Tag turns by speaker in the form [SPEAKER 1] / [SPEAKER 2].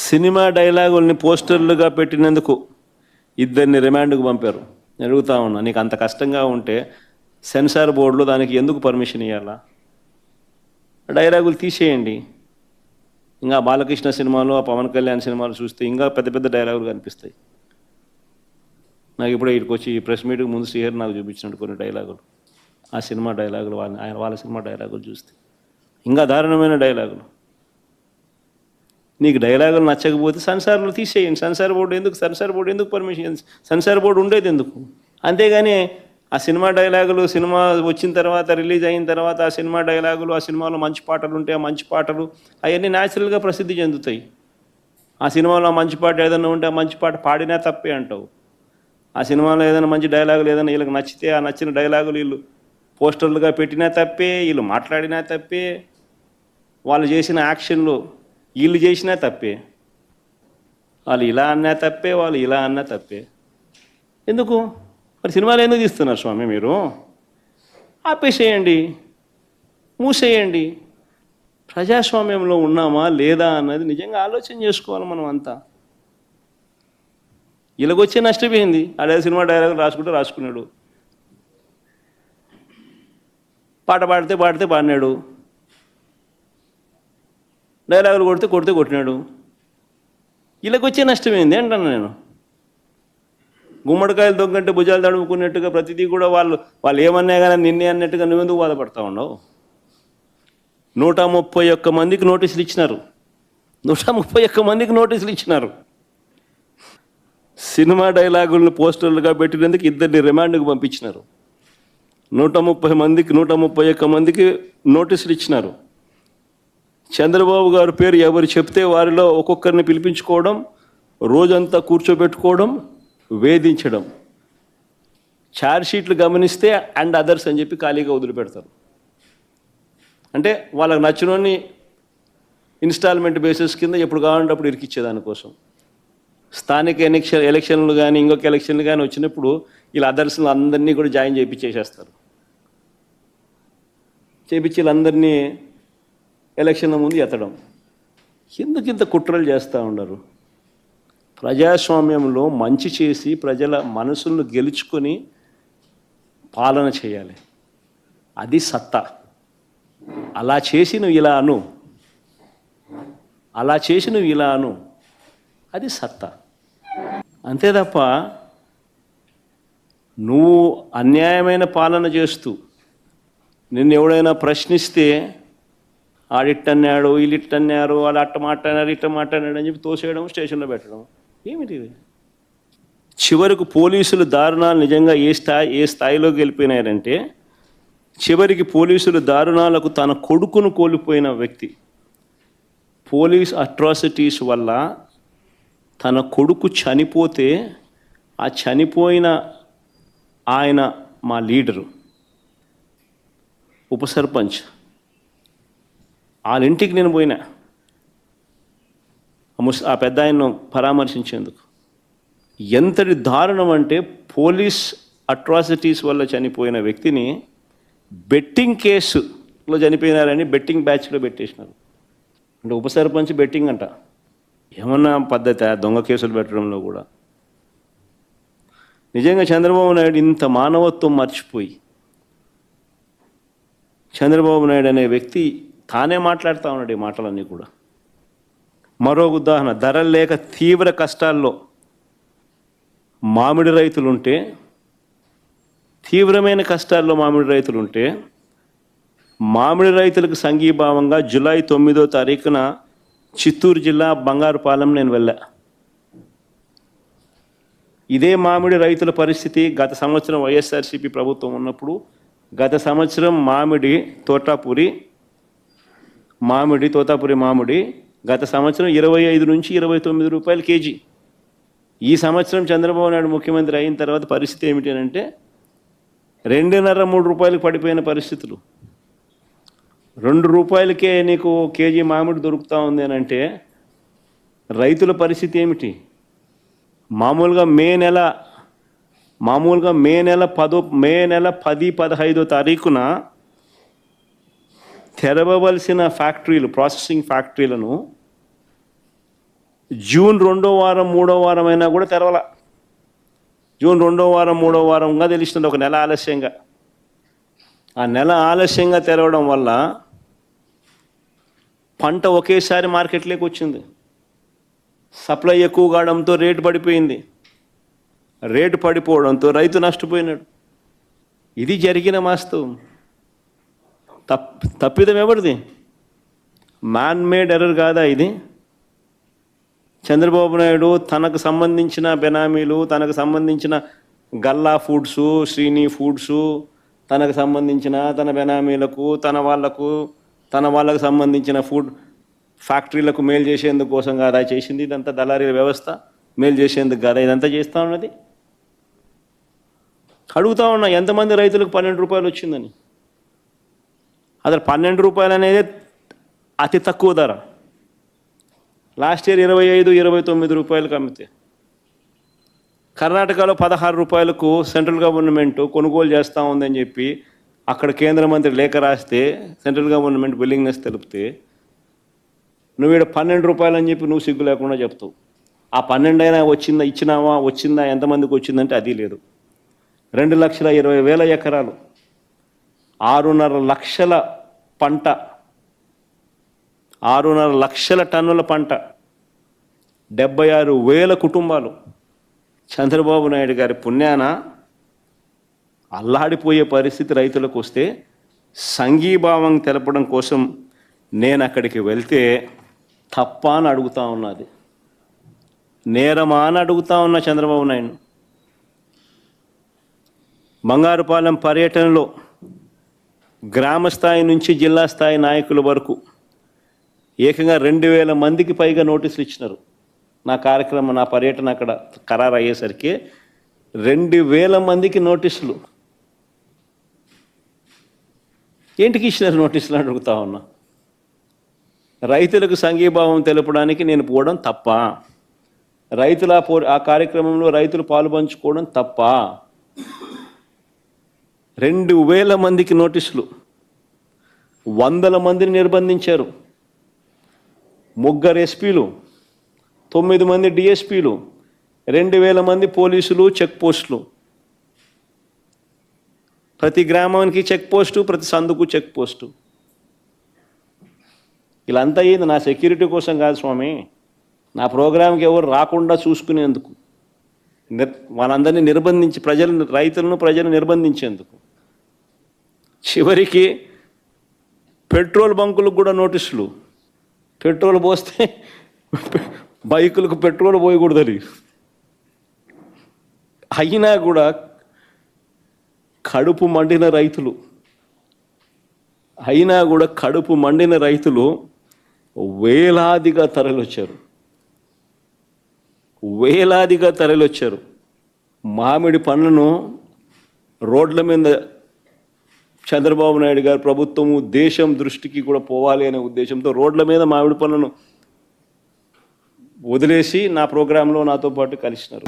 [SPEAKER 1] Cinema డైలాగుల్ని పోస్టర్లుగా పెట్టినందుకు ఇద్దరిని రిమాండ్కు పంపారు. అడుగుతా ఉన్నా, నీకు అంత కష్టంగా ఉంటే సెన్సార్ బోర్డులో దానికి ఎందుకు పర్మిషన్ ఇవ్వాలా? డైలాగులు తీసేయండి. ఇంకా బాలకృష్ణ సినిమాలు, ఆ పవన్ కళ్యాణ్ సినిమాలు చూస్తే ఇంకా పెద్ద పెద్ద డైలాగులు కనిపిస్తాయి. నాకు ఇప్పుడే ఇక్కడికి వచ్చి ఈ ప్రెస్ మీట్కి ముందు శ్రీహరి నాకు చూపించినట్టు కొన్ని డైలాగులు, ఆ సినిమా డైలాగులు, వాళ్ళ సినిమా డైలాగులు చూస్తే ఇంకా దారుణమైన డైలాగులు. నీకు డైలాగులు నచ్చకపోతే సెన్సార్లు తీసేయండి. సెన్సార్ బోర్డు ఎందుకు పర్మిషన్? సెన్సార్ బోర్డు ఉండేది ఎందుకు? అంతేగాని ఆ సినిమా డైలాగులు, సినిమా వచ్చిన తర్వాత, రిలీజ్ అయిన తర్వాత ఆ సినిమా డైలాగులు, ఆ సినిమాలో మంచి పాటలు ఉంటే ఆ మంచి పాటలు అవన్నీ న్యాచురల్గా ప్రసిద్ధి చెందుతాయి. ఆ సినిమాలో మంచి పాట ఏదైనా ఉంటే ఆ మంచి పాట పాడినా తప్పే అంటావు. ఆ సినిమాలో ఏదైనా మంచి డైలాగులు ఏదైనా వీళ్ళకి నచ్చితే ఆ నచ్చిన డైలాగులు వీళ్ళు పోస్టర్లుగా పెట్టినా తప్పే, వీళ్ళు మాట్లాడినా తప్పే, వాళ్ళు చేసిన యాక్షన్లు వీళ్ళు చేసినా తప్పే. వాళ్ళు ఇలా అన్నా తప్పే, వాళ్ళు ఇలా అన్నా తప్పే. ఎందుకు మరి సినిమాలు ఎందుకు తీస్తున్నారు స్వామి? మీరు ఆపేసేయండి, మూసేయండి. ప్రజాస్వామ్యంలో ఉన్నామా లేదా అన్నది నిజంగా ఆలోచన చేసుకోవాలి మనం అంతా. ఇలాగొచ్చే నష్టపోయింది. అదే సినిమా డైలాగులు రాసుకున్నాడు, పాట పాడితే పాడినాడు, డైలాగులు కొట్టినాడు. ఇలాగొచ్చే నష్టమైంది అంటాను నేను. గుమ్మడికాయలు దొంగంటే భుజాలు తడుముకున్నట్టుగా ప్రతిదీ కూడా వాళ్ళు ఏమన్నా కానీ నిన్నే అన్నట్టుగా నువ్వెందుకు బాధపడతా ఉన్నావు? 131 మందికి నోటీసులు ఇచ్చినారు. 131 మందికి నోటీసులు ఇచ్చినారు. సినిమా డైలాగులను పోస్టర్లుగా పెట్టినందుకు ఇద్దరిని రిమాండ్కు పంపించినారు. 131 మందికి నోటీసులు ఇచ్చినారు. చంద్రబాబు గారి పేరు ఎవరు చెప్తే వారిలో ఒక్కొక్కరిని పిలిపించుకోవడం, రోజంతా కూర్చోబెట్టుకోవడం, వేధించడం. ఛార్జ్షీట్లు గమనిస్తే అండ్ అదర్స్ అని చెప్పి ఖాళీగా వదిలిపెడతారు. అంటే వాళ్ళకి నచ్చినోని ఇన్స్టాల్మెంట్ బేసిస్ కింద ఎప్పుడు కావాలంటే అప్పుడు ఇరికిచ్చేదానికోసం. స్థానిక ఎలక్షన్లు కానీ ఇంకొక ఎలక్షన్లు కానీ వచ్చినప్పుడు వీళ్ళు అదర్స్లు అందరినీ కూడా జాయిన్ చేయించేసేస్తారు. చేయించి వీళ్ళందరినీ ఎలక్షన్ల ముందు ఎత్తడం. ఎందుకు ఇంత కుట్రలు చేస్తూ ఉండరు? ప్రజాస్వామ్యంలో మంచి చేసి ప్రజల మనసులను గెలుచుకొని పాలన చేయాలి. అది సత్తా. అలా చేసి నువ్వు ఇలా అను, అది సత్తా. అంతే తప్ప నువ్వు అన్యాయమైన పాలన చేస్తూ నిన్ను ఎవడైనా ప్రశ్నిస్తే ఆడిట్టన్నాడు, వీళ్ళిట్టన్నారు, వాళ్ళు అట్ట మాట్లాడారు, ఇట్ట మాట్లాడాడు అని చెప్పి తోసేయడం, స్టేషన్లో పెట్టడం. ఏమిటి? చివరకు పోలీసులు దారుణాలు నిజంగా ఏ స్థాయిలోకి వెళ్ళిపోయినారంటే, చివరికి పోలీసులు దారుణాలకు తన కొడుకును కోల్పోయిన వ్యక్తి. పోలీస్ అట్రాసిటీస్ వల్ల తన కొడుకు చనిపోతే ఆ చనిపోయిన ఆయన మా లీడరు, ఉప సర్పంచ్, వాళ్ళ ఇంటికి నేను పోయినా ఆ పెద్ద ఆయన్ను పరామర్శించేందుకు. ఎంతటి దారుణం అంటే, పోలీస్ అట్రాసిటీస్ వల్ల చనిపోయిన వ్యక్తిని బెట్టింగ్ కేసులో చనిపోయినారని బెట్టింగ్ బ్యాచ్లో పెట్టేసినారు. అంటే ఉప సర్పంచ్ బెట్టింగ్ అంట. ఏమన్నా పద్ధతి దొంగ కేసులు పెట్టడంలో కూడా? నిజంగా చంద్రబాబు నాయుడు ఇంత మానవత్వం మర్చిపోయి, చంద్రబాబు నాయుడు అనే వ్యక్తి తానే మాట్లాడుతూ ఉన్నాడు ఈ మాటలన్నీ కూడా. మరో ఉదాహరణ, ధరలు లేక తీవ్ర కష్టాల్లో మామిడి రైతులుంటే, తీవ్రమైన కష్టాల్లో మామిడి రైతులుంటే, మామిడి రైతులకు సంఘీభావంగా జూలై 9వ తారీఖున చిత్తూరు జిల్లా బంగారుపాలెం నేను వెళ్ళా. ఇదే మామిడి రైతుల పరిస్థితి గత సంవత్సరం వైఎస్ఆర్సీపీ ప్రభుత్వం ఉన్నప్పుడు. గత సంవత్సరం తోతాపురి మామిడి గత సంవత్సరం 25 నుంచి 29 రూపాయలు కేజీ. ఈ సంవత్సరం చంద్రబాబు నాయుడు ముఖ్యమంత్రి అయిన తర్వాత పరిస్థితి ఏమిటి అంటే 2.5-3 రూపాయలకు పడిపోయిన పరిస్థితులు. 2 రూపాయలకే నీకు కేజీ మామిడి దొరుకుతూ ఉంది అని అంటే రైతుల పరిస్థితి ఏమిటి? మామూలుగా మే నెల 10-15 తారీఖున తెరవవలసిన ఫ్యాక్టరీలు, ప్రాసెసింగ్ ఫ్యాక్టరీలను జూన్ 2వ వారం 3వ వారం అయినా కూడా తెరవల. జూన్ 2వ వారం 3వ వారంగా తెలుస్తుంది, ఒక నెల ఆలస్యంగా. ఆ నెల ఆలస్యంగా తెరవడం వల్ల పంట ఒకేసారి మార్కెట్లోకి వచ్చింది. సప్లై ఎక్కువ కావడంతో రేటు పడిపోయింది. రేటు పడిపోవడంతో రైతు నష్టపోయినాడు. ఇది జరిగిన వాస్తవం. తప్పిదం ఎవరిది? మ్యాన్ మేడ్ ఎర్రర్ కాదా ఇది? చంద్రబాబు నాయుడు తనకు సంబంధించిన బెనామీలు, తనకు సంబంధించిన గల్లా ఫుడ్స్, శ్రీని ఫుడ్స్, తనకు సంబంధించిన తన బెనామీలకు, తన వాళ్ళకు సంబంధించిన ఫుడ్ ఫ్యాక్టరీలకు మేలు చేసేందుకు కోసం కాదా చేసింది ఇదంతా? దళారీల వ్యవస్థ మేలు చేసేందుకు కాదా ఇదంతా చేస్తూ ఉన్నది? అడుగుతా ఉన్నా, ఎంతమంది రైతులకు 12 రూపాయలు వచ్చిందని? అసలు 12 రూపాయలు అనేది అతి తక్కువ ధర. లాస్ట్ ఇయర్ 25-29 రూపాయలకు అమ్మితే, కర్ణాటకలో 16 రూపాయలకు సెంట్రల్ గవర్నమెంట్ కొనుగోలు చేస్తూ ఉందని చెప్పి అక్కడ కేంద్ర మంత్రి లేఖ రాస్తే, సెంట్రల్ గవర్నమెంట్ విల్లింగ్నెస్ తెలిపితే, నువ్వు ఇక్కడ 12 రూపాయలు అని చెప్పి నువ్వు సిగ్గు లేకుండా చెప్తావు. ఆ 12 అయినా వచ్చిందా ఎంతమందికి వచ్చిందంటే అది లేదు. 2,20,000 ఎకరాలు, 6.5 లక్షల పంట, 6.5 లక్షల టన్నుల పంట, 76,000 కుటుంబాలు చంద్రబాబు నాయుడు గారి పుణ్యాన అల్లాడిపోయే పరిస్థితి రైతులకు వస్తే సంఘీభావం తెలపడం కోసం నేను అక్కడికి వెళ్తే తప్ప అని అడుగుతా ఉన్నది, నేరమా అని అడుగుతా ఉన్నా చంద్రబాబు నాయుడు. బంగారుపాలెం పర్యటనలో గ్రామ స్థాయి నుంచి జిల్లా స్థాయి నాయకుల వరకు ఏకంగా 2,000 మందికి పైగా నోటీసులు ఇచ్చినారు. నా పర్యటన అక్కడ ఖరారు అయ్యేసరికి 2,000 మందికి నోటీసులు. ఏంటికి ఇచ్చినారు నోటీసులు అడుగుతా ఉన్నా. రైతులకు సంఘీభావం తెలపడానికి నేను పోవడం తప్ప? ఆ కార్యక్రమంలో రైతులు పాలు పంచుకోవడం తప్ప? 2,000 మందికి నోటీసులు, 100 మందిని నిర్బంధించారు. 3 ఎస్పీలు, 9 మంది డిఎస్పీలు, 2,000 మంది పోలీసులు, చెక్ పోస్టులు. ప్రతి గ్రామానికి చెక్ పోస్టు, ప్రతి సందుకు చెక్ పోస్టు. ఇలా అంతా అయ్యింది నా సెక్యూరిటీ కోసం కాదు స్వామి, నా ప్రోగ్రాంకి ఎవరు రాకుండా చూసుకునేందుకు, వాళ్ళందరినీ నిర్బంధించి రైతులను నిర్బంధించేందుకు. చివరికి పెట్రోల్ బంకులకు కూడా నోటీసులు. పెట్రోల్ పోస్తే బైకులకు పెట్రోల్ పోయకూడదని. అయినా కూడా కడుపు మండిన రైతులు వేలాదిగా తరలివచ్చారు. మామిడి పండ్లను రోడ్ల మీద చంద్రబాబు నాయుడు గారు ప్రభుత్వము దేశం దృష్టికి కూడా పోవాలి అనే ఉద్దేశంతో రోడ్ల మీద మామిడి పండ్లను వదిలేసి నా ప్రోగ్రాంలో నాతో పాటు కలిసినారు.